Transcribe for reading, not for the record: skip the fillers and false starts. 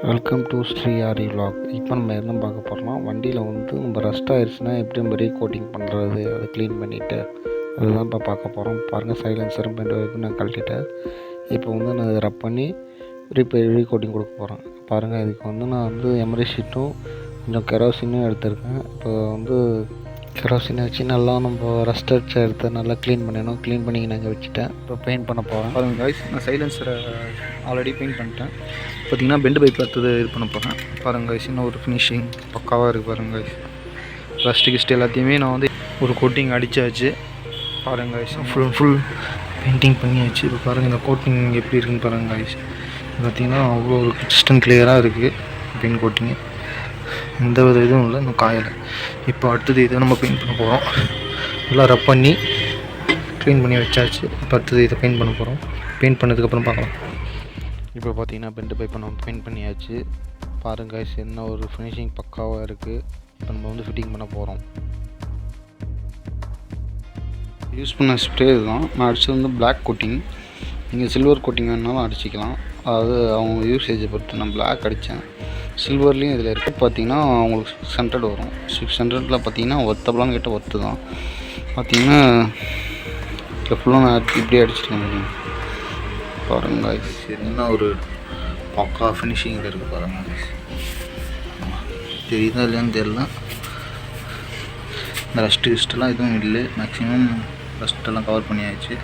Welcome to Sri Aari vlog. இப்போ நம்ம என்ன பார்க்க போகிறோம்னா, வண்டியில் வந்து நம்ம ரஸ்ட் ஆயிடுச்சுன்னா எப்படி நம்ம ரீகோட்டிங் பண்ணுறது, அதை க்ளீன் பண்ணிவிட்டு அதுதான் இப்போ பார்க்க போகிறோம். பாருங்கள், சைலன்சரும் பெண்ட் வைப்பு நான் கழட்டிட்டேன். இப்போ வந்து நான் இதை ரப் பண்ணி ரீகோட்டிங் கொடுக்க போகிறேன். பாருங்கள், இதுக்கு வந்து நான் வந்து எமரி ஷீட்டும் கொஞ்சம் கெரோசினும் எடுத்திருக்கேன். இப்போ வந்து கெரோசினை வச்சு நல்லா நம்ம ரஸ்ட் அடிச்சு எடுத்து நல்லா க்ளீன் பண்ணணும். க்ளீன் பண்ணி நாங்கள் வச்சுட்டேன். இப்போ பெயிண்ட் பண்ண போகிறேன். பாருங்கள் காய்ஸ், நான் சைலன்சரை ஆல்ரெடி பெயிண்ட் பண்ணிட்டேன். பார்த்திங்கன்னா பெண்டு பைப் அடுத்தது இது பண்ண போகிறேன். பாருங்கள் காய்ஸ், இன்னும் ஒரு ஃபினிஷிங் பக்காவாக இருக்குது. பாருங்கள் காய்ஸ், ரஸ்ட்டு கிஸ்ட்டு எல்லாத்தையுமே நான் வந்து ஒரு கோட்டிங் அடித்தாச்சு. பாருங்கள் காய்ஸ், ஃபுல் பெயிண்டிங் பண்ணியாச்சு. இப்போ பாருங்கள் இந்த கோட்டிங் எப்படி இருக்குன்னு பாருங்கள் காய்ஸ். பார்த்திங்கன்னா அவ்வளோ ஒரு கிறிஸ்டன் கிளியராக இருக்குது பெயிண்ட் கோட்டிங்கு. எந்த வித இதுவும் இல்லை, இன்னும் காயலை. இப்போ அடுத்தது இதை நம்ம பெயிண்ட் பண்ண போகிறோம். நல்லா ரப் பண்ணி க்ளீன் பண்ணி வச்சாச்சு. இப்போ அடுத்தது இதை பெயிண்ட் பண்ண போகிறோம். பெயிண்ட் பண்ணதுக்கப்புறம் பார்க்கலாம். இப்போ பார்த்தீங்கன்னா பெண்டு பைப்பை நம்ம பெயிண்ட் பண்ணியாச்சு. பாருங்க guys, என்ன ஒரு ஃபினிஷிங் பக்காவாக இருக்குது. இப்போ நம்ம வந்து ஃபிட்டிங் பண்ண போகிறோம். யூஸ் பண்ண ஸ்ப்ரே தான். நான் அடித்தது வந்து பிளாக் கோட்டிங். நீங்கள் சில்வர் கோட்டிங் வேணுனாலும் அடிச்சிக்கலாம். அதாவது அவங்க யூசேஜை பொறுத்து. நான் பிளாக் அடித்தேன். சில்வர்லேயும் இதில் இருக்குது. பார்த்தீங்கன்னா உங்களுக்கு 600 வரும். 600 பார்த்தீங்கன்னா ஒத்தப்பலான்னு கேட்டால் ஒத்து தான். பார்த்தீங்கன்னா ஃபுல்லாக நான் இப்படியே அடிச்சிருக்கேன். பாருங்க guys, என்ன ஒரு பக்கா ஃபினிஷிங்கில் இருக்குது. பாருங்கள் guys, தெரியுதா இல்லையான்னு தெரியல. இந்த ரஸ்ட்டு கிஸ்ட்டெல்லாம் எதுவும் இல்லை. மேக்ஸிமம் ரஸ்ட்டெல்லாம் கவர் பண்ணியாச்சு.